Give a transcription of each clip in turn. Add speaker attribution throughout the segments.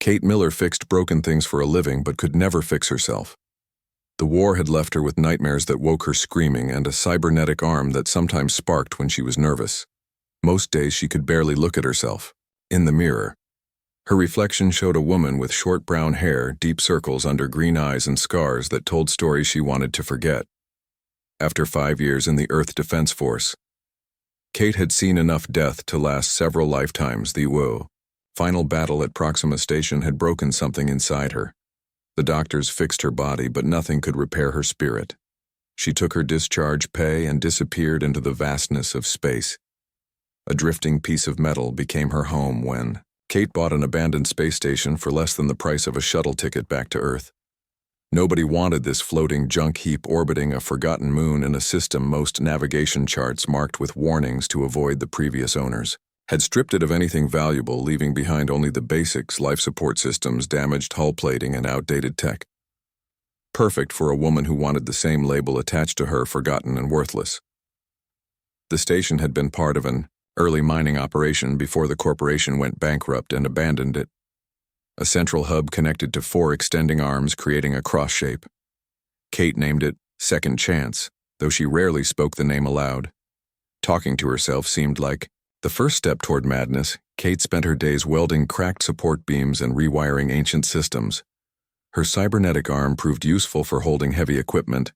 Speaker 1: Kate Miller fixed broken things for a living but could never fix herself. The war had left her with nightmares that woke her screaming and a cybernetic arm that sometimes sparked when she was nervous. Most days she could barely look at herself. In the mirror, her reflection showed a woman with short brown hair, deep circles under green eyes and scars that told stories she wanted to forget. After 5 years in the Earth Defense Force, Kate had seen enough death to last several lifetimes. The final battle at Proxima Station had broken something inside her. The doctors fixed her body, but nothing could repair her spirit. She took her discharge pay and disappeared into the vastness of space. A drifting piece of metal became her home when Kate bought an abandoned space station for less than the price of a shuttle ticket back to Earth. Nobody wanted this floating junk heap orbiting a forgotten moon in a system most navigation charts marked with warnings to avoid the previous owners had stripped it of anything valuable, leaving behind only the basics, life support systems, damaged hull plating, and outdated tech. Perfect for a woman who wanted the same label attached to her, forgotten and worthless. The station had been part of an early mining operation before the corporation went bankrupt and abandoned it. A central hub connected to 4 extending arms, creating a cross shape. Kate named it Second Chance, though she rarely spoke the name aloud. Talking to herself seemed like the first step toward madness. Kate spent her days welding cracked support beams and rewiring ancient systems. Her cybernetic arm proved useful for holding heavy equipment,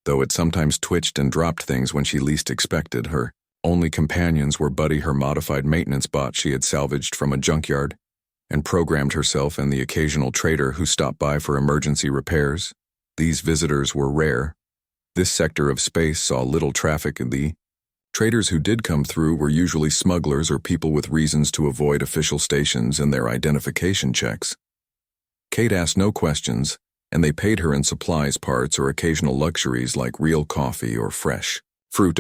Speaker 1: though it sometimes twitched and dropped things when she least expected. Her only companions were Buddy, her modified maintenance bot she had salvaged from a junkyard, and programmed herself, and the occasional trader who stopped by for emergency repairs. These visitors were rare. This sector of space saw little traffic. The traders who did come through were usually smugglers or people with reasons to avoid official stations and their identification checks. Kate asked no questions, and they paid her in supplies, parts, or occasional luxuries like real coffee or fresh fruit.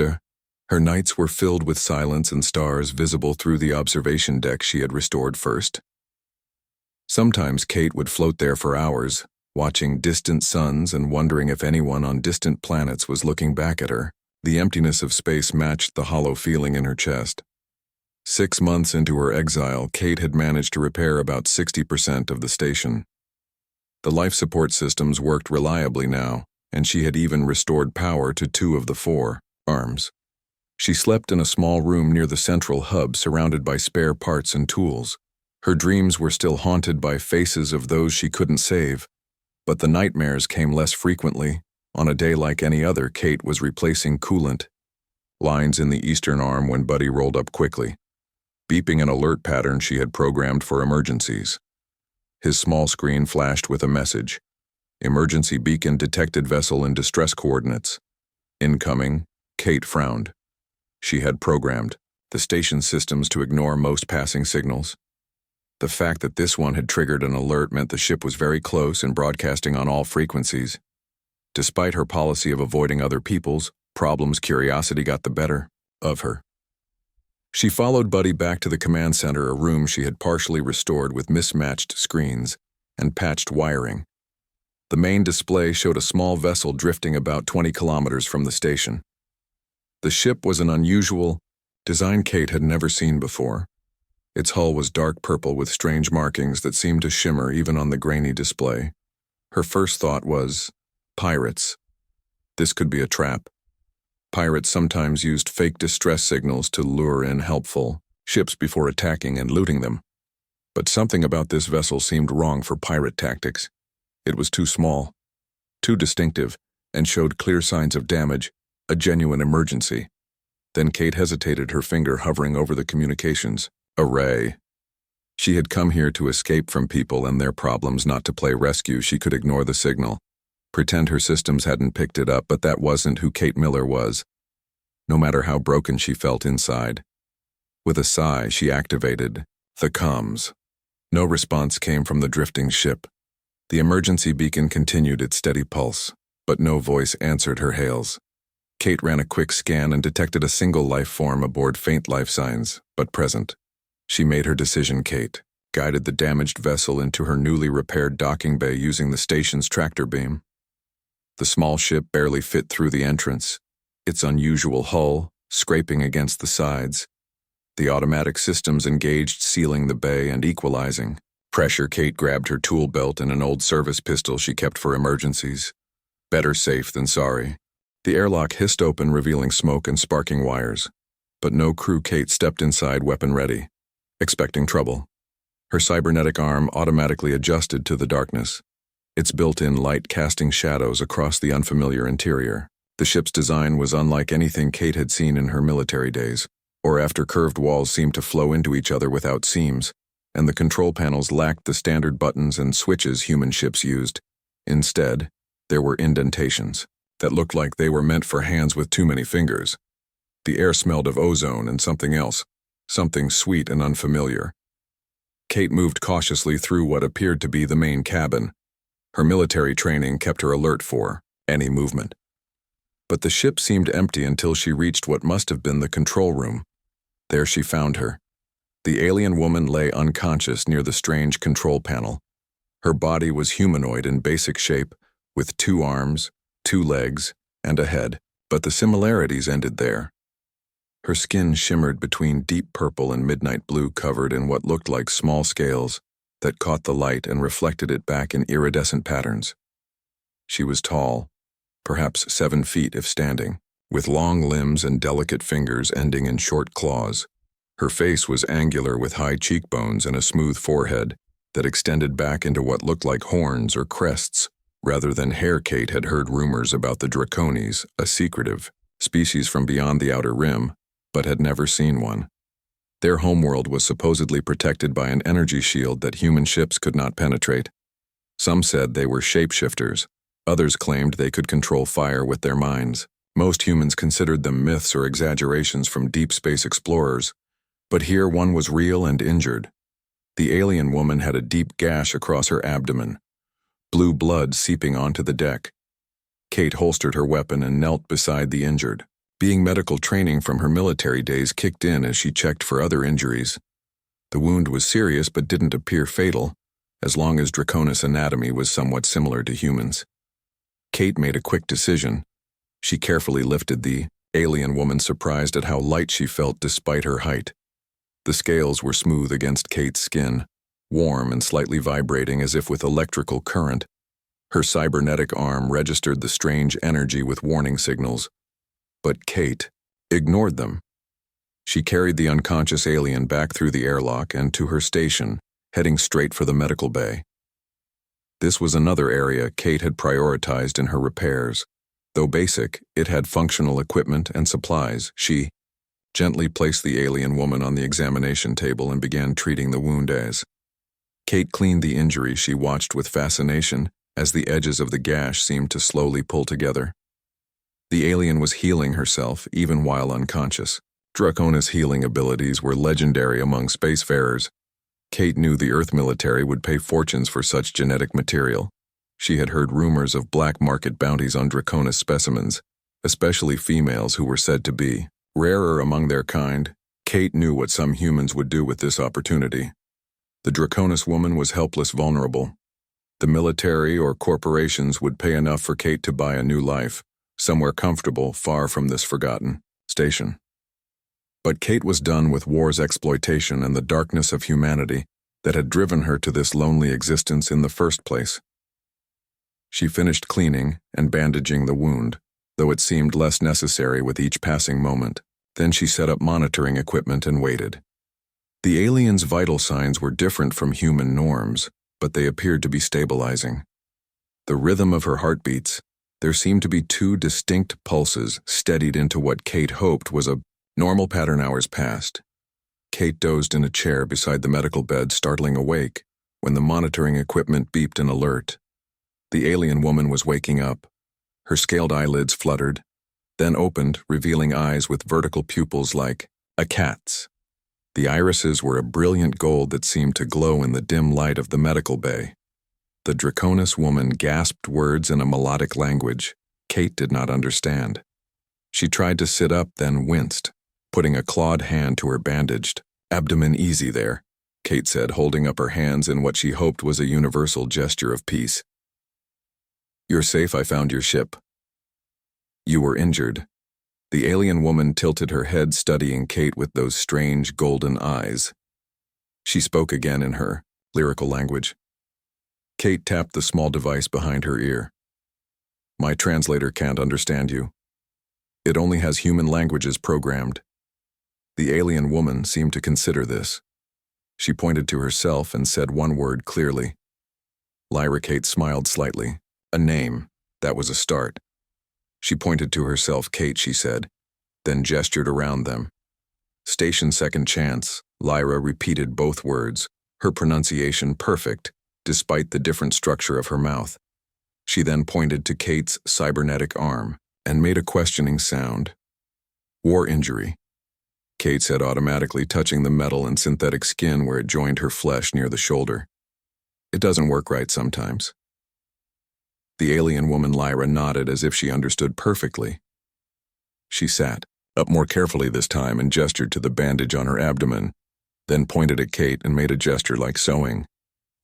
Speaker 1: Her nights were filled with silence and stars visible through the observation deck she had restored first. Sometimes Kate would float there for hours, watching distant suns and wondering if anyone on distant planets was looking back at her. The emptiness of space matched the hollow feeling in her chest. 6 months into her exile, Kate had managed to repair about 60% of the station. The life support systems worked reliably now, and she had even restored power to 2 of the 4 arms. She slept in a small room near the central hub, surrounded by spare parts and tools. Her dreams were still haunted by faces of those she couldn't save, but the nightmares came less frequently. On a day like any other, Kate was replacing coolant lines in the eastern arm when Buddy rolled up quickly, beeping an alert pattern she had programmed for emergencies. His small screen flashed with a message. Emergency beacon detected, vessel in distress coordinates. Incoming. Kate frowned. She had programmed the station systems to ignore most passing signals. The fact that this one had triggered an alert meant the ship was very close and broadcasting on all frequencies. Despite her policy of avoiding other people's problems, curiosity got the better of her. She followed Buddy back to the command center, a room she had partially restored with mismatched screens and patched wiring. The main display showed a small vessel drifting about 20 kilometers from the station. The ship was an unusual design Kate had never seen before. Its hull was dark purple with strange markings that seemed to shimmer even on the grainy display. Her first thought was, pirates. This could be a trap. Pirates sometimes used fake distress signals to lure in helpful ships before attacking and looting them. But something about this vessel seemed wrong for pirate tactics. It was too small, too distinctive, and showed clear signs of damage, a genuine emergency. Then Kate hesitated, her finger hovering over the communications array. She had come here to escape from people and their problems, not to play rescue. She could ignore the signal, pretend her systems hadn't picked it up, but that wasn't who Kate Miller was, no matter how broken she felt inside. With a sigh, she activated the comms. No response came from the drifting ship. The emergency beacon continued its steady pulse, but no voice answered her hails. Kate ran a quick scan and detected a single life form aboard, faint life signs, but present. She made her decision. Kate guided the damaged vessel into her newly repaired docking bay using the station's tractor beam. The small ship barely fit through the entrance, its unusual hull scraping against the sides. The automatic systems engaged, sealing the bay and equalizing Pressure, Kate grabbed her tool belt and an old service pistol she kept for emergencies. Better safe than sorry. The airlock hissed open, revealing smoke and sparking wires. But no crew. Kate stepped inside, weapon ready, expecting trouble. Her cybernetic arm automatically adjusted to the darkness, its built-in light casting shadows across the unfamiliar interior. The ship's design was unlike anything Kate had seen in her military days, or after curved walls seemed to flow into each other without seams, and the control panels lacked the standard buttons and switches human ships used. Instead, there were indentations that looked like they were meant for hands with too many fingers. The air smelled of ozone and something else, something sweet and unfamiliar. Kate moved cautiously through what appeared to be the main cabin. Her military training kept her alert for any movement. But the ship seemed empty until she reached what must have been the control room. There she found her. The alien woman lay unconscious near the strange control panel. Her body was humanoid in basic shape, with 2 arms, 2 legs, and a head, but the similarities ended there. Her skin shimmered between deep purple and midnight blue, covered in what looked like small scales that caught the light and reflected it back in iridescent patterns. She was tall, perhaps 7 feet if standing, with long limbs and delicate fingers ending in short claws. Her face was angular with high cheekbones and a smooth forehead that extended back into what looked like horns or crests rather than hair. Kate had heard rumors about the Dracones, a secretive species from beyond the Outer Rim, but had never seen one. Their homeworld was supposedly protected by an energy shield that human ships could not penetrate. Some said they were shapeshifters. Others claimed they could control fire with their minds. Most humans considered them myths or exaggerations from deep space explorers, but here one was real and injured. The alien woman had a deep gash across her abdomen, blue blood seeping onto the deck. Kate holstered her weapon and knelt beside the injured. Being medical training from her military days kicked in as she checked for other injuries. The wound was serious but didn't appear fatal, as long as Draconis anatomy was somewhat similar to humans. Kate made a quick decision. She carefully lifted the alien woman, surprised at how light she felt despite her height. The scales were smooth against Kate's skin, warm and slightly vibrating as if with electrical current. Her cybernetic arm registered the strange energy with warning signals. But Kate ignored them. She carried the unconscious alien back through the airlock and to her station, heading straight for the medical bay. This was another area Kate had prioritized in her repairs. Though basic, it had functional equipment and supplies. She gently placed the alien woman on the examination table and began treating the wound. As Kate cleaned the injury, she watched with fascination as the edges of the gash seemed to slowly pull together. The alien was healing herself even while unconscious. Draconis' healing abilities were legendary among spacefarers. Kate knew the Earth military would pay fortunes for such genetic material. She had heard rumors of black market bounties on Draconis specimens, especially females who were said to be rarer among their kind. Kate knew what some humans would do with this opportunity. The Draconis woman was helpless, vulnerable. The military or corporations would pay enough for Kate to buy a new life, somewhere comfortable, far from this forgotten station. But Kate was done with war's exploitation and the darkness of humanity that had driven her to this lonely existence in the first place. She finished cleaning and bandaging the wound, though it seemed less necessary with each passing moment. Then she set up monitoring equipment and waited. The alien's vital signs were different from human norms, but they appeared to be stabilizing. The rhythm of her heartbeats, there seemed to be 2 distinct pulses steadied into what Kate hoped was a normal pattern. Hours passed. Kate dozed in a chair beside the medical bed, startling awake when the monitoring equipment beeped an alert. The alien woman was waking up. Her scaled eyelids fluttered, then opened, revealing eyes with vertical pupils like a cat's. The irises were a brilliant gold that seemed to glow in the dim light of the medical bay. The Draconis woman gasped words in a melodic language Kate did not understand. She tried to sit up, then winced, putting a clawed hand to her bandaged abdomen. "Easy there," Kate said, holding up her hands in what she hoped was a universal gesture of peace. "You're safe. I found your ship." "You were injured." The alien woman tilted her head, studying Kate with those strange golden eyes. She spoke again in her Lyrical language. Kate tapped the small device behind her ear. My translator can't understand you. It only has human languages programmed. The alien woman seemed to consider this. She pointed to herself and said one word clearly. Lyra Kate smiled slightly. A name. That was a start. She pointed to herself. Kate, she said, then gestured around them. Station Second Chance. Lyra repeated both words, her pronunciation perfect, despite the different structure of her mouth. She then pointed to Kate's cybernetic arm and made a questioning sound. War injury. Kate said automatically, touching the metal and synthetic skin where it joined her flesh near the shoulder. It doesn't work right sometimes. The alien woman Lyra nodded as if she understood perfectly. She sat up more carefully this time and gestured to the bandage on her abdomen, then pointed at Kate and made a gesture like sewing.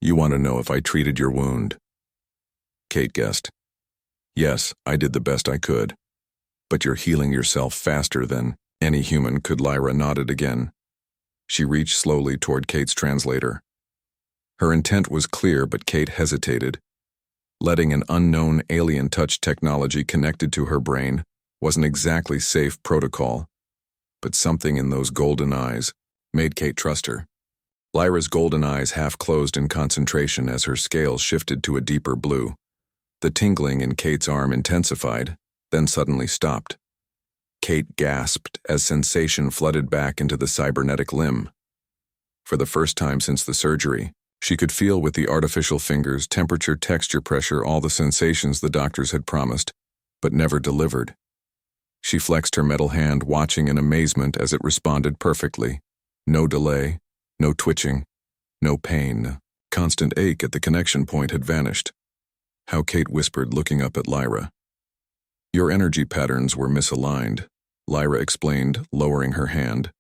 Speaker 1: You want to know if I treated your wound? Kate guessed. Yes, I did the best I could. But you're healing yourself faster than any human could. Lyra nodded again. She reached slowly toward Kate's translator. Her intent was clear, but Kate hesitated. Letting an unknown alien touch technology connected to her brain wasn't exactly safe protocol, but something in those golden eyes made Kate trust her. Lyra's golden eyes half closed in concentration as her scales shifted to a deeper blue. The tingling in Kate's arm intensified, then suddenly stopped. Kate gasped as sensation flooded back into the cybernetic limb. For the first time since the surgery, she could feel with the artificial fingers, temperature, texture, pressure, all the sensations the doctors had promised, but never delivered. She flexed her metal hand, watching in amazement as it responded perfectly. No delay, no twitching, no pain. Constant ache at the connection point had vanished. How Kate whispered, looking up at Lyra. Your energy patterns were misaligned, Lyra explained, lowering her hand.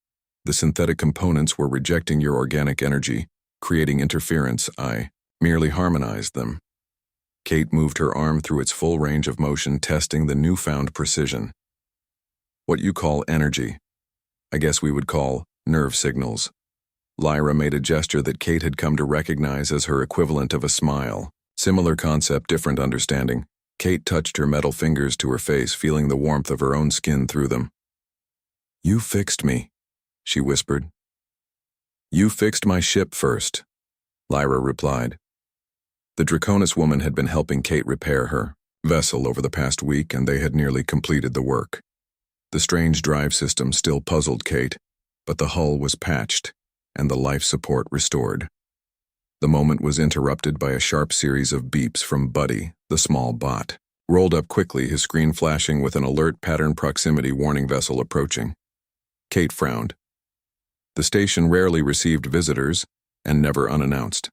Speaker 1: The synthetic components were rejecting your organic energy, creating interference. I merely harmonized them. Kate moved her arm through its full range of motion, testing the newfound precision. What you call energy, I guess we would call nerve signals. Lyra made a gesture that Kate had come to recognize as her equivalent of a smile. Similar concept, different understanding. Kate touched her metal fingers to her face, feeling the warmth of her own skin through them. You fixed me, she whispered. You fixed my ship first, Lyra replied. The Draconis woman had been helping Kate repair her vessel over the past week, and they had nearly completed the work. The strange drive system still puzzled Kate, but the hull was patched and the life support restored. The moment was interrupted by a sharp series of beeps from Buddy, the small bot. Rolled up quickly, his screen flashing with an alert pattern proximity warning vessel approaching. Kate frowned. The station rarely received visitors, and never unannounced.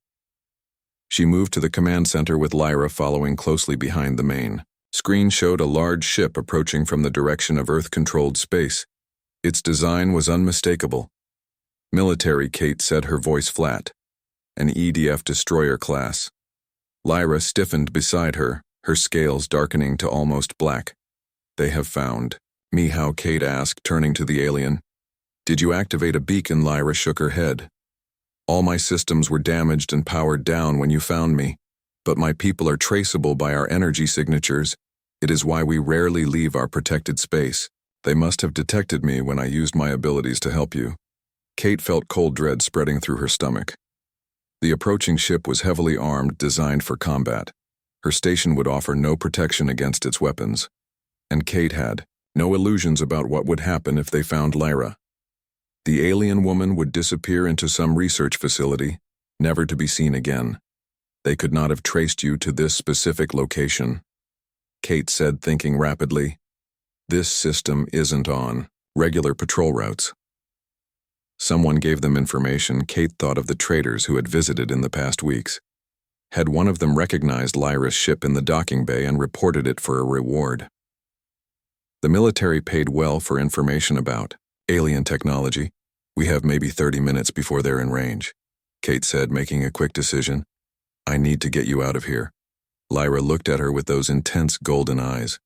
Speaker 1: She moved to the command center with Lyra following closely behind the main. Screen showed a large ship approaching from the direction of Earth-controlled space. Its design was unmistakable. Military, Kate said, her voice flat. An EDF destroyer class. Lyra stiffened beside her, her scales darkening to almost black. They have found me, how? Kate asked, turning to the alien. Did you activate a beacon? Lyra shook her head. All my systems were damaged and powered down when you found me, but my people are traceable by our energy signatures. It is why we rarely leave our protected space. They must have detected me when I used my abilities to help you. Kate felt cold dread spreading through her stomach. The approaching ship was heavily armed, designed for combat. Her station would offer no protection against its weapons. And Kate had no illusions about what would happen if they found Lyra. The alien woman would disappear into some research facility, never to be seen again. They could not have traced you to this specific location. Kate said, thinking rapidly. This system isn't on regular patrol routes. Someone gave them information. Kate thought of the traders who had visited in the past weeks. Had one of them recognized Lyra's ship in the docking bay and reported it for a reward? The military paid well for information about alien technology. We have maybe 30 minutes before they're in range, Kate said, making a quick decision. I need to get you out of here. Lyra looked at her with those intense golden eyes.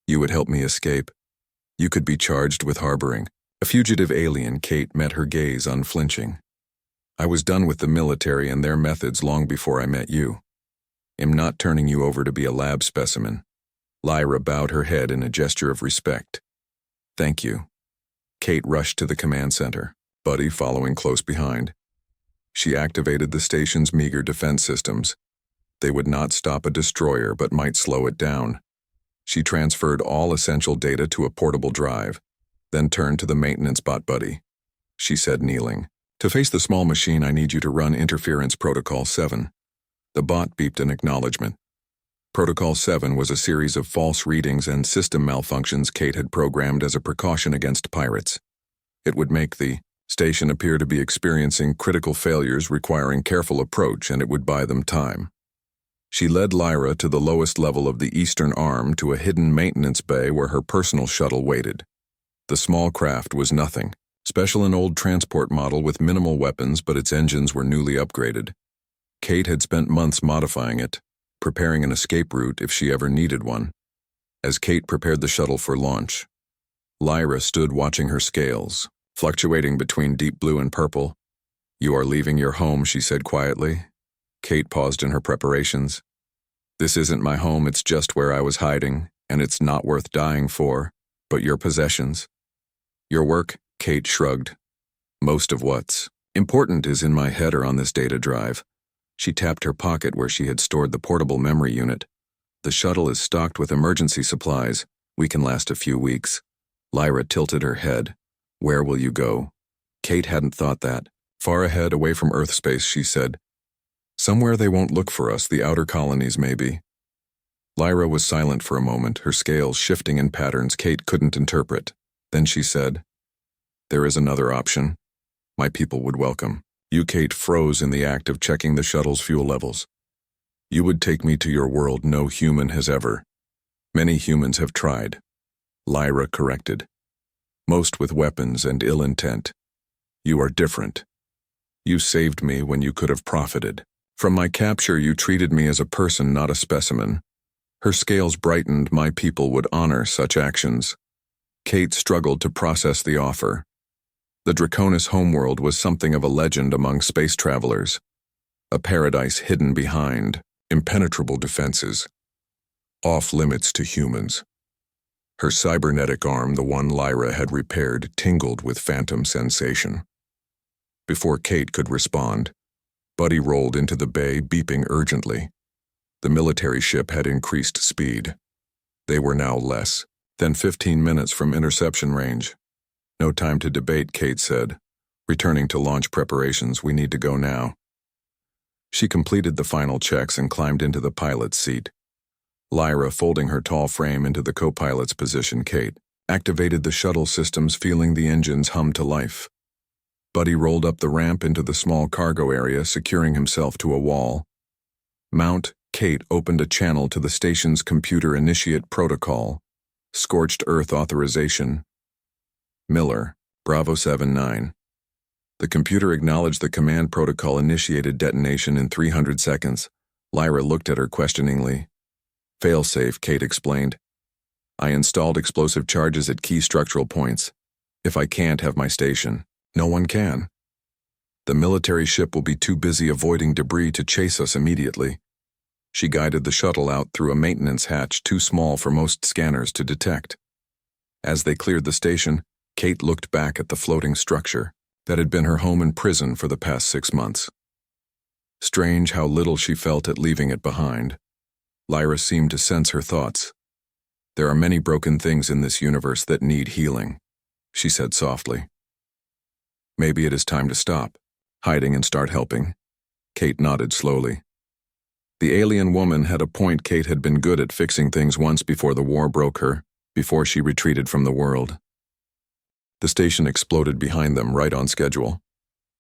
Speaker 1: You would help me escape. You could be charged with harboring a fugitive alien. Kate met her gaze unflinching. I was done with the military and their methods long before I met you. I'm not turning you over to be a lab specimen." Lyra bowed her head in a gesture of respect. "Thank you." Kate rushed to the command center, Buddy following close behind. She activated the station's meager defense systems. They would not stop a destroyer but might slow it down. She transferred all essential data to a portable drive, then turned to the maintenance bot Buddy. She said, kneeling, "To face the small machine, I need you to run Interference Protocol 7. The bot beeped an acknowledgement. Protocol 7 was a series of false readings and system malfunctions Kate had programmed as a precaution against pirates. It would make the station appear to be experiencing critical failures requiring careful approach, and it would buy them time. She led Lyra to the lowest level of the eastern arm to a hidden maintenance bay where her personal shuttle waited. The small craft was nothing, special an old transport model with minimal weapons, but its engines were newly upgraded. Kate had spent months modifying it, preparing an escape route if she ever needed one. As Kate prepared the shuttle for launch, Lyra stood watching her scales, fluctuating between deep blue and purple. "You are leaving your home," she said quietly. Kate paused in her preparations. "This isn't my home, it's just where I was hiding, and it's not worth dying for, but your possessions." "Your work?" Kate shrugged. "Most of what's important is in my head or on this data drive." She tapped her pocket where she had stored the portable memory unit. "The shuttle is stocked with emergency supplies. We can last a few weeks." Lyra tilted her head. "Where will you go?" Kate hadn't thought that. "Far ahead, away from Earth space," she said. "Somewhere they won't look for us, the outer colonies maybe." Lyra was silent for a moment, her scales shifting in patterns Kate couldn't interpret. Then she said, "There is another option. My people would welcome you." Kate froze in the act of checking the shuttle's fuel levels. "You would take me to your world no human has ever." "Many humans have tried," Lyra corrected. "Most with weapons and ill intent. You are different. You saved me when you could have profited. From my capture, you treated me as a person, not a specimen." Her scales brightened. "My people would honor such actions." Kate struggled to process the offer. The Draconis homeworld was something of a legend among space travelers. A paradise hidden behind impenetrable defenses, off limits to humans. Her cybernetic arm, the one Lyra had repaired, tingled with phantom sensation. Before Kate could respond, Buddy rolled into the bay, beeping urgently. The military ship had increased speed. They were now less than 15 minutes from interception range. "No time to debate," Kate said. "Returning to launch preparations, we need to go now." She completed the final checks and climbed into the pilot's seat. Lyra, folding her tall frame into the co-pilot's position, Kate activated the shuttle systems, feeling the engines hum to life. Buddy rolled up the ramp into the small cargo area, securing himself to a wall. Mount, Kate opened a channel to the station's computer initiate protocol. Scorched Earth authorization. Miller, Bravo 79. The computer acknowledged the command protocol initiated detonation in 300 seconds. Lyra looked at her questioningly. "Failsafe," Kate explained. "I installed explosive charges at key structural points. If I can't have my station, no one can. The military ship will be too busy avoiding debris to chase us immediately." She guided the shuttle out through a maintenance hatch too small for most scanners to detect. As they cleared the station, Kate looked back at the floating structure that had been her home and prison for the past 6 months. Strange how little she felt at leaving it behind. Lyra seemed to sense her thoughts. "There are many broken things in this universe that need healing," she said softly. "Maybe it is time to stop hiding and start helping." Kate nodded slowly. The alien woman had a point. Kate had been good at fixing things once before the war broke her, before she retreated from the world. The station exploded behind them, right on schedule.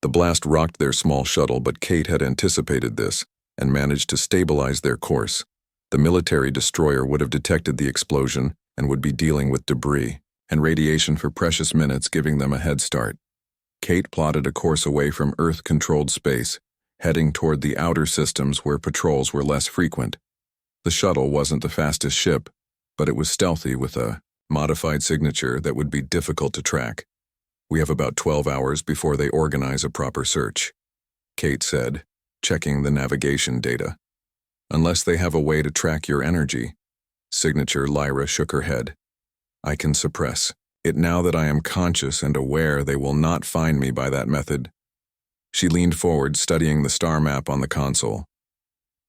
Speaker 1: The blast rocked their small shuttle, but Kate had anticipated this and managed to stabilize their course. The military destroyer would have detected the explosion and would be dealing with debris and radiation for precious minutes, giving them a head start. Kate plotted a course away from Earth-controlled space, heading toward the outer systems where patrols were less frequent. The shuttle wasn't the fastest ship, but it was stealthy with a modified signature that would be difficult to track. "We have about 12 hours before they organize a proper search." Kate said, checking the navigation data. Unless they have a way to track your energy. Signature. Lyra shook her head. I can suppress it now that I am conscious and aware. They will not find me by that method. She leaned forward, studying the star map on the console.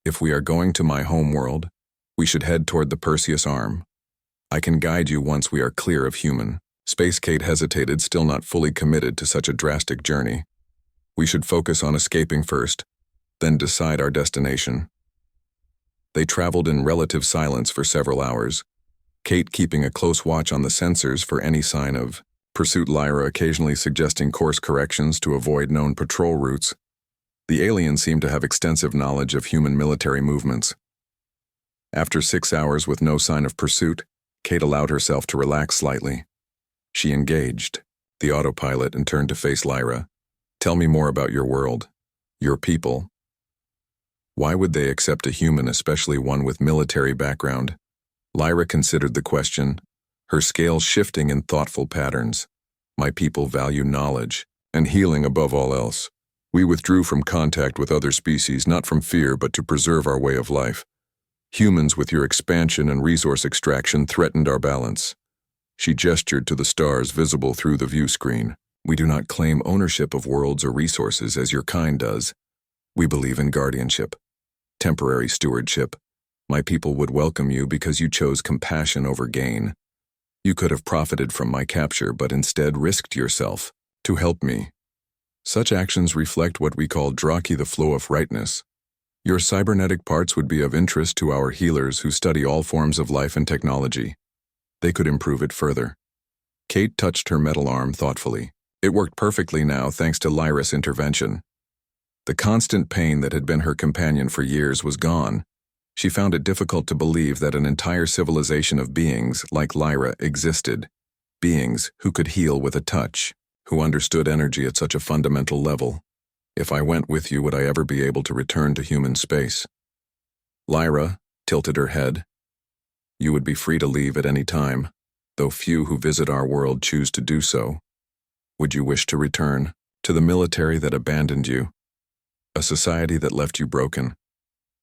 Speaker 1: If we are going to my home world, we should head toward the Perseus Arm. I can guide you once we are clear of human. Space. Kate hesitated, still not fully committed to such a drastic journey. We should focus on escaping first, then decide our destination. They traveled in relative silence for several hours, Kate keeping a close watch on the sensors for any sign of pursuit, Lyra occasionally suggesting course corrections to avoid known patrol routes. The alien seemed to have extensive knowledge of human military movements. After 6 hours with no sign of pursuit, Kate allowed herself to relax slightly. She engaged the autopilot and turned to face Lyra. Tell me more about your world, your people. Why would they accept a human, especially one with military background? Lyra considered the question, her scales shifting in thoughtful patterns. My people value knowledge and healing above all else. We withdrew from contact with other species, not from fear, but to preserve our way of life. Humans, with your expansion and resource extraction, threatened our balance. She gestured to the stars visible through the view screen. We do not claim ownership of worlds or resources as your kind does. We believe in guardianship, temporary stewardship. My people would welcome you because you chose compassion over gain. You could have profited from my capture, but instead risked yourself to help me. Such actions reflect what we call draki, the flow of rightness. Your cybernetic parts would be of interest to our healers who study all forms of life and technology. They could improve it further. Kate touched her metal arm thoughtfully. It worked perfectly now thanks to Lyra's intervention. The constant pain that had been her companion for years was gone. She found it difficult to believe that an entire civilization of beings like Lyra existed. Beings who could heal with a touch, who understood energy at such a fundamental level. If I went with you, would I ever be able to return to human space? Lyra tilted her head. You would be free to leave at any time, though few who visit our world choose to do so. Would you wish to return to the military that abandoned you? A society that left you broken?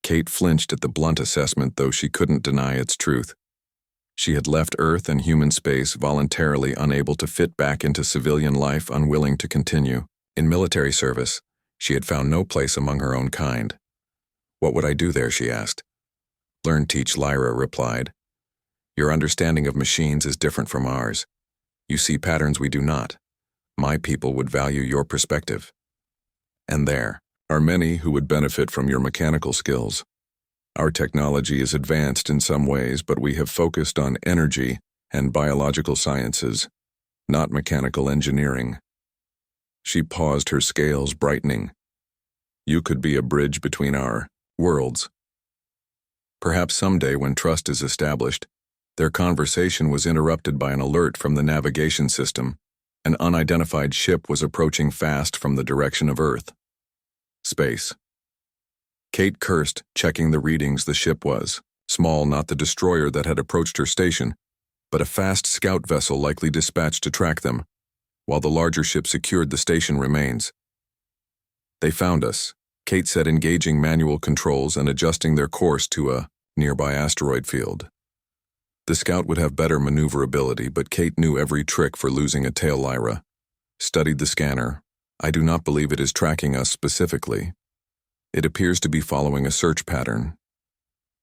Speaker 1: Kate flinched at the blunt assessment, though she couldn't deny its truth. She had left Earth and human space voluntarily, unable to fit back into civilian life, unwilling to continue. In military service, she had found no place among her own kind. What would I do there, she asked. Learn, teach, Lyra replied. Your understanding of machines is different from ours. You see patterns we do not. My people would value your perspective. And there are many who would benefit from your mechanical skills. Our technology is advanced in some ways, but we have focused on energy and biological sciences, not mechanical engineering. She paused, her scales brightening. You could be a bridge between our worlds. Perhaps someday, when trust is established. Their conversation was interrupted by an alert from the navigation system. An unidentified ship was approaching fast from the direction of Earth. Space. Kate cursed, checking the readings. The ship was small, not the destroyer that had approached her station, but a fast scout vessel likely dispatched to track them, while the larger ship secured the station remains. They found us, Kate said, engaging manual controls and adjusting their course to a nearby asteroid field. The scout would have better maneuverability, but Kate knew every trick for losing a tail. Lyra studied the scanner. I do not believe it is tracking us specifically. It appears to be following a search pattern.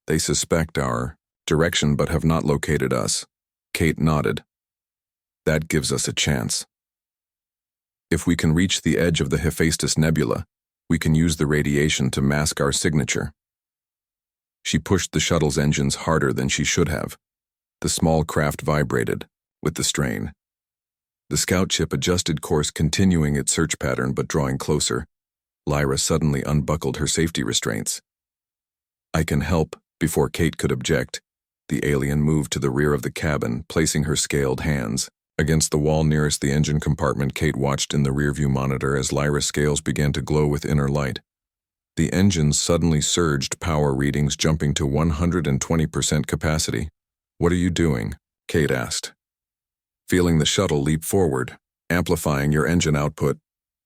Speaker 1: They suspect our direction but have not located us. Kate nodded. That gives us a chance. If we can reach the edge of the Hephaestus Nebula, we can use the radiation to mask our signature. She pushed the shuttle's engines harder than she should have. The small craft vibrated with the strain. The scout ship adjusted course, continuing its search pattern but drawing closer. Lyra suddenly unbuckled her safety restraints. I can help. Before Kate could object, the alien moved to the rear of the cabin, placing her scaled hands against the wall nearest the engine compartment. Kate watched in the rearview monitor as Lyra's scales began to glow with inner light. The engines suddenly surged, power readings jumping to 120% capacity. What are you doing? Kate asked. Feeling the shuttle leap forward, amplifying your engine output,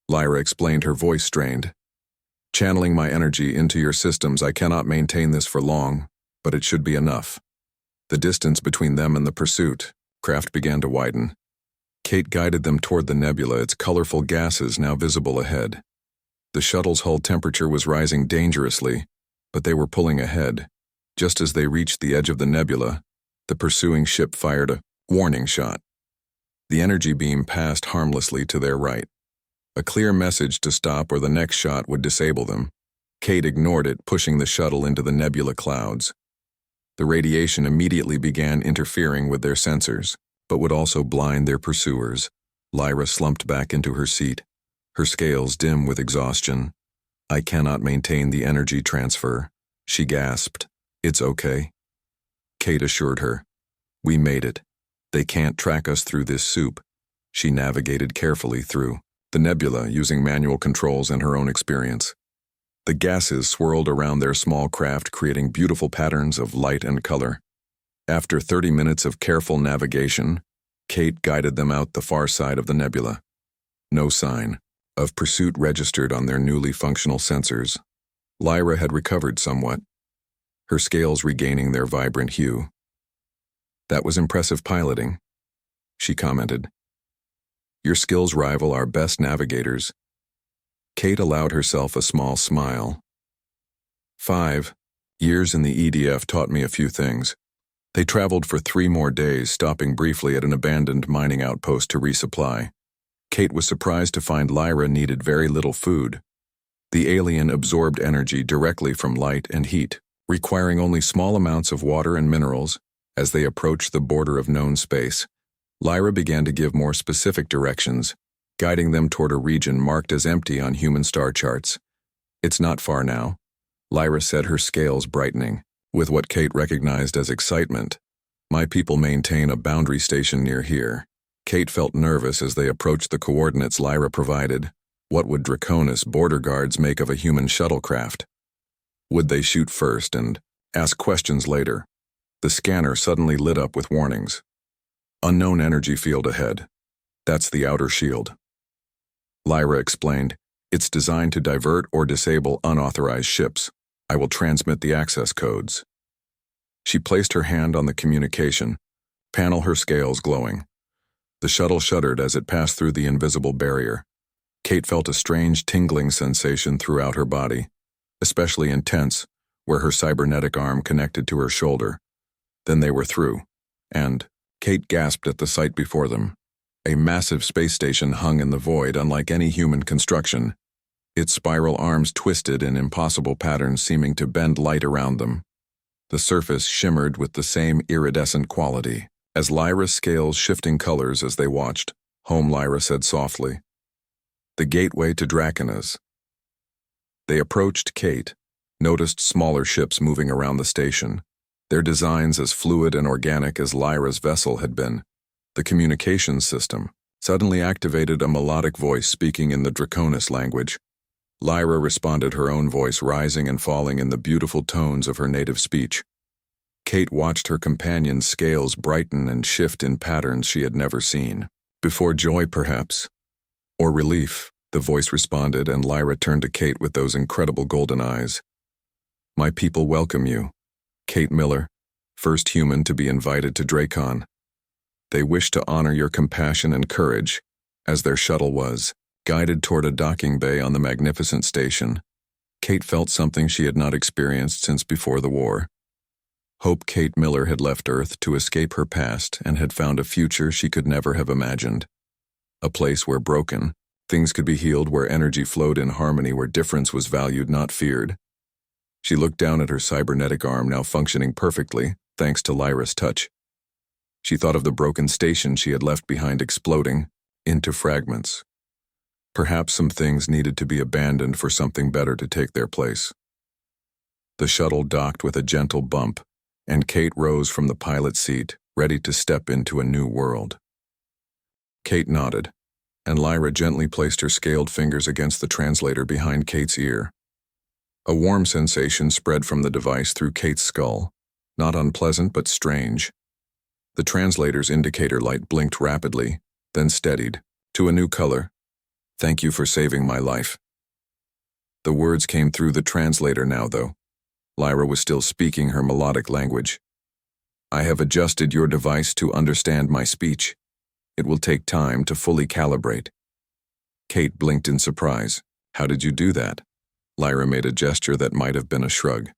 Speaker 1: Lyra explained, her voice strained. Channeling my energy into your systems, I cannot maintain this for long, but it should be enough. The distance between them and the pursuit craft began to widen. Kate guided them toward the nebula, its colorful gases now visible ahead. The shuttle's hull temperature was rising dangerously, but they were pulling ahead. Just as they reached the edge of the nebula, the pursuing ship fired a warning shot. The energy beam passed harmlessly to their right. A clear message to stop or the next shot would disable them. Kate ignored it, pushing the shuttle into the nebula clouds. The radiation immediately began interfering with their sensors, but would also blind their pursuers. Lyra slumped back into her seat, her scales dim with exhaustion. "I cannot maintain the energy transfer," she gasped. "It's okay." Kate assured her. "We made it. They can't track us through this soup." She navigated carefully through the nebula using manual controls and her own experience. The gases swirled around their small craft, creating beautiful patterns of light and color. After 30 minutes of careful navigation, Kate guided them out the far side of the nebula. No sign of pursuit registered on their newly functional sensors. Lyra had recovered somewhat, her scales regaining their vibrant hue. "That was impressive piloting," she commented. "Your skills rival our best navigators." Kate allowed herself a small smile. 5 years in the EDF taught me a few things. They traveled for 3 more days, stopping briefly at an abandoned mining outpost to resupply. Kate was surprised to find Lyra needed very little food. The alien absorbed energy directly from light and heat, requiring only small amounts of water and minerals. As they approached the border of known space, Lyra began to give more specific directions, guiding them toward a region marked as empty on human star charts. "It's not far now," Lyra said, her scales brightening with what Kate recognized as excitement. "My people maintain a boundary station near here." Kate felt nervous as they approached the coordinates Lyra provided. What would Draconis border guards make of a human shuttlecraft? Would they shoot first and ask questions later? The scanner suddenly lit up with warnings. "Unknown energy field ahead. That's the outer shield." Lyra explained, "It's designed to divert or disable unauthorized ships. I will transmit the access codes." She placed her hand on the communication panel, her scales glowing. The shuttle shuddered as it passed through the invisible barrier. Kate felt a strange tingling sensation throughout her body, especially intense where her cybernetic arm connected to her shoulder. Then they were through, and Kate gasped at the sight before them. A massive space station hung in the void, unlike any human construction. Its spiral arms twisted in impossible patterns, seeming to bend light around them. The surface shimmered with the same iridescent quality. As Lyra's scales shifting colors as they watched, "Home," Lyra said softly. "The gateway to Draconis." They approached Kate, noticed smaller ships moving around the station, their designs as fluid and organic as Lyra's vessel had been. The communications system suddenly activated a melodic voice speaking in the Draconis language. Lyra responded, her own voice rising and falling in the beautiful tones of her native speech. Kate watched her companion's scales brighten and shift in patterns she had never seen before. "Joy, perhaps, or relief," the voice responded, and Lyra turned to Kate with those incredible golden eyes. "My people welcome you, Kate Miller, first human to be invited to Dracon. They wish to honor your compassion and courage." As their shuttle was guided toward a docking bay on the magnificent station, Kate felt something she had not experienced since before the war. Hope. Kate Miller had left Earth to escape her past and had found a future she could never have imagined. A place where broken things could be healed, where energy flowed in harmony, where difference was valued, not feared. She looked down at her cybernetic arm, now functioning perfectly, thanks to Lyra's touch. She thought of the broken station she had left behind, exploding into fragments. Perhaps some things needed to be abandoned for something better to take their place. The shuttle docked with a gentle bump, and Kate rose from the pilot's seat, ready to step into a new world. Kate nodded, and Lyra gently placed her scaled fingers against the translator behind Kate's ear. A warm sensation spread from the device through Kate's skull, not unpleasant but strange. The translator's indicator light blinked rapidly, then steadied to a new color. "Thank you for saving my life." The words came through the translator now, though. Lyra was still speaking her melodic language. I have adjusted your device to understand my speech. It will take time to fully calibrate. Kate blinked in surprise. How did you do that? Lyra made a gesture that might have been a shrug.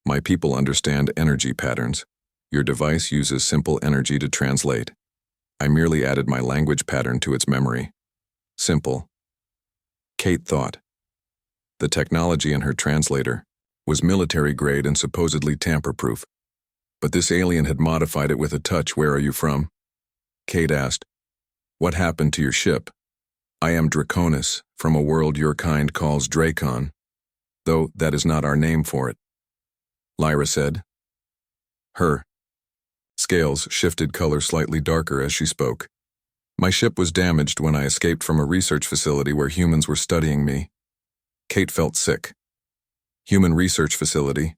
Speaker 1: My people understand energy patterns. Your device uses simple energy to translate. I merely added my language pattern to its memory. Simple. Kate thought. The technology in her translator was military-grade and supposedly tamper-proof. But this alien had modified it with a touch. Where are you from? Kate asked. What happened to your ship? I am Draconis, from a world your kind calls Dracon, though that is not our name for it. Lyra said. Her scales shifted color slightly darker as she spoke. My ship was damaged when I escaped from a research facility where humans were studying me. Kate felt sick. Human research facility?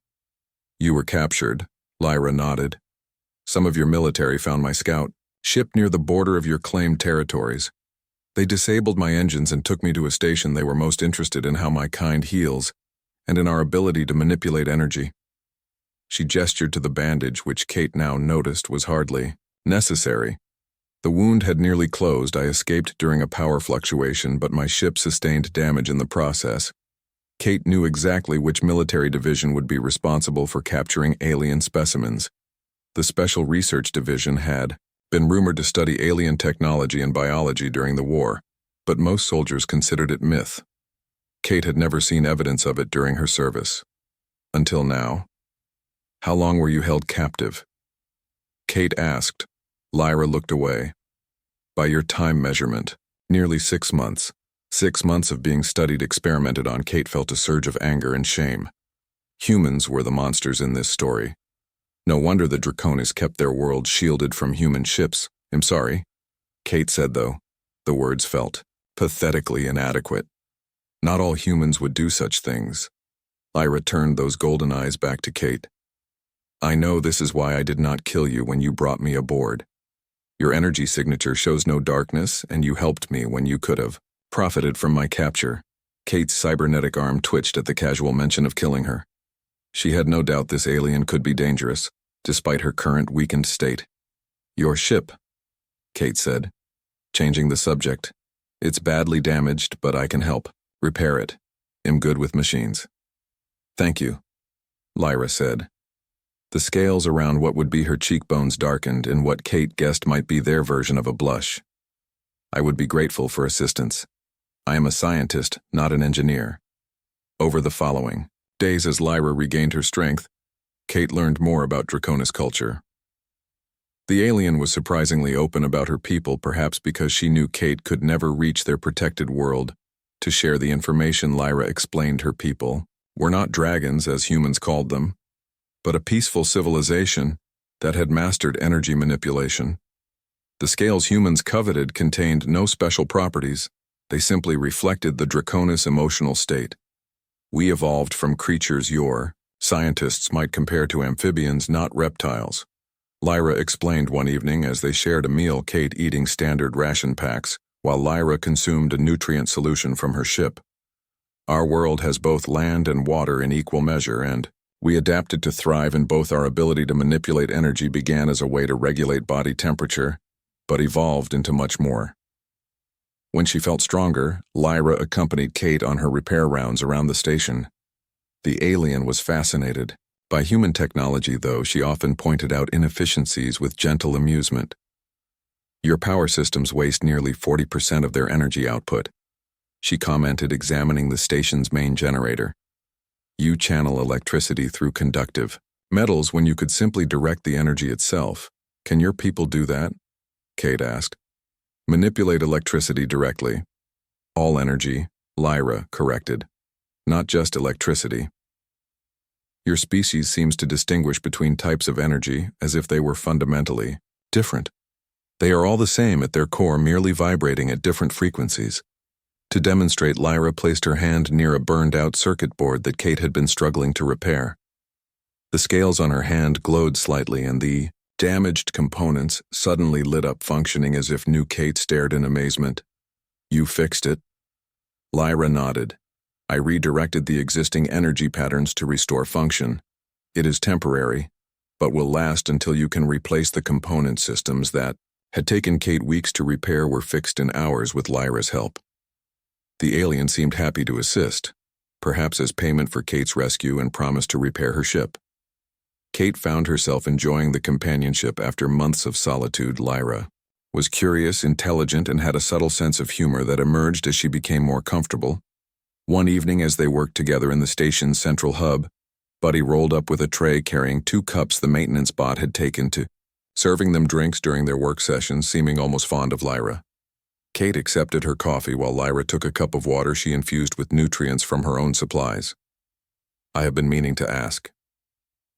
Speaker 1: You were captured, Lyra nodded. Some of your military found my scout ship near the border of your claimed territories. They disabled my engines and took me to a station. They were most interested in how my kind heals and in our ability to manipulate energy. She gestured to the bandage, which Kate now noticed was hardly necessary. The wound had nearly closed. I escaped during a power fluctuation, but my ship sustained damage in the process. Kate knew exactly which military division would be responsible for capturing alien specimens. The Special Research Division had been rumored to study alien technology and biology during the war, but most soldiers considered it myth. Kate had never seen evidence of it during her service. Until now. How long were you held captive? Kate asked. Lyra looked away. By your time measurement, nearly 6 months. 6 months of being studied, experimented on. Kate felt a surge of anger and shame. Humans were the monsters in this story. No wonder the Draconis kept their world shielded from human ships. I'm sorry, Kate said, though. The words felt pathetically inadequate. Not all humans would do such things. Lyra turned those golden eyes back to Kate. I know this is why I did not kill you when you brought me aboard. Your energy signature shows no darkness, and you helped me when you could have profited from my capture. Kate's cybernetic arm twitched at the casual mention of killing her. She had no doubt this alien could be dangerous, despite her current weakened state. Your ship, Kate said, changing the subject. It's badly damaged, but I can help repair it. I'm good with machines. Thank you, Lyra said. The scales around what would be her cheekbones darkened in what Kate guessed might be their version of a blush. I would be grateful for assistance. I am a scientist, not an engineer. Over the following days, as Lyra regained her strength, Kate learned more about Draconis culture. The alien was surprisingly open about her people, perhaps because she knew Kate could never reach their protected world to share the information. Lyra explained her people were not dragons, as humans called them, but a peaceful civilization that had mastered energy manipulation. The scales humans coveted contained no special properties. They simply reflected the Draconis emotional state. We evolved from creatures your scientists might compare to amphibians, not reptiles. Lyra explained one evening as they shared a meal, Kate eating standard ration packs, while Lyra consumed a nutrient solution from her ship. Our world has both land and water in equal measure, and we adapted to thrive in both. Our ability to manipulate energy began as a way to regulate body temperature, but evolved into much more. When she felt stronger, Lyra accompanied Kate on her repair rounds around the station. The alien was fascinated by human technology, though she often pointed out inefficiencies with gentle amusement. Your power systems waste nearly 40% of their energy output, she commented, examining the station's main generator. You channel electricity through conductive metals when you could simply direct the energy itself. Can your people do that? Kate asked. Manipulate electricity directly. All energy, Lyra corrected. Not just electricity. Your species seems to distinguish between types of energy as if they were fundamentally different. They are all the same at their core, merely vibrating at different frequencies. To demonstrate, Lyra placed her hand near a burned-out circuit board that Kate had been struggling to repair. The scales on her hand glowed slightly, and the damaged components suddenly lit up, functioning as if new. Kate stared in amazement. You fixed it? Lyra nodded. I redirected the existing energy patterns to restore function. It is temporary, but will last until you can replace the component systems that had taken Kate weeks to repair were fixed in hours with Lyra's help. The alien seemed happy to assist, perhaps as payment for Kate's rescue, and promised to repair her ship. Kate found herself enjoying the companionship after months of solitude. Lyra was curious, intelligent, and had a subtle sense of humor that emerged as she became more comfortable. One evening, as they worked together in the station's central hub, Buddy rolled up with a tray carrying 2 cups the maintenance bot had taken to, serving them drinks during their work sessions, seeming almost fond of Lyra. Kate accepted her coffee while Lyra took a cup of water she infused with nutrients from her own supplies. "I have been meaning to ask,"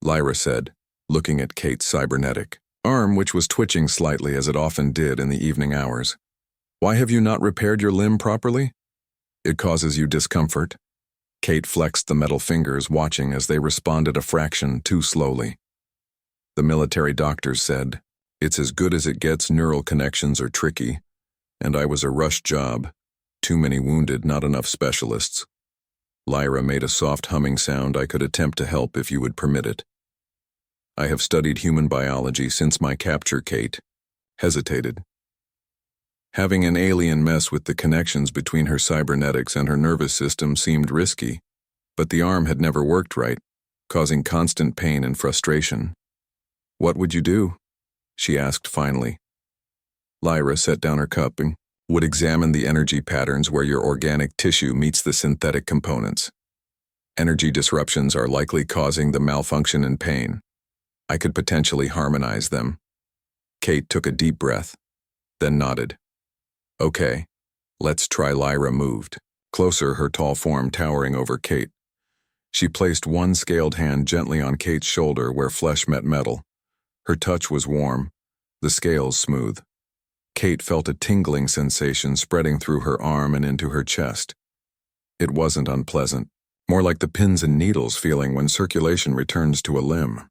Speaker 1: Lyra said, looking at Kate's cybernetic arm, which was twitching slightly as it often did in the evening hours. "Why have you not repaired your limb properly? It causes you discomfort." Kate flexed the metal fingers, watching as they responded a fraction too slowly. "The military doctors said, it's as good as it gets. Neural connections are tricky, and I was a rush job. Too many wounded, not enough specialists." Lyra made a soft humming sound. "I could attempt to help if you would permit it. I have studied human biology since my capture." Kate hesitated. Having an alien mess with the connections between her cybernetics and her nervous system seemed risky, but the arm had never worked right, causing constant pain and frustration. "What would you do?" she asked finally. Lyra set down her cup and would examine the energy patterns where your organic tissue meets the synthetic components. Energy disruptions are likely causing the malfunction and pain. I could potentially harmonize them. Kate took a deep breath, then nodded. "Okay, let's try." Lyra moved closer, her tall form towering over Kate. She placed one scaled hand gently on Kate's shoulder where flesh met metal. Her touch was warm, the scales smooth. Kate felt a tingling sensation spreading through her arm and into her chest. It wasn't unpleasant, more like the pins and needles feeling when circulation returns to a limb.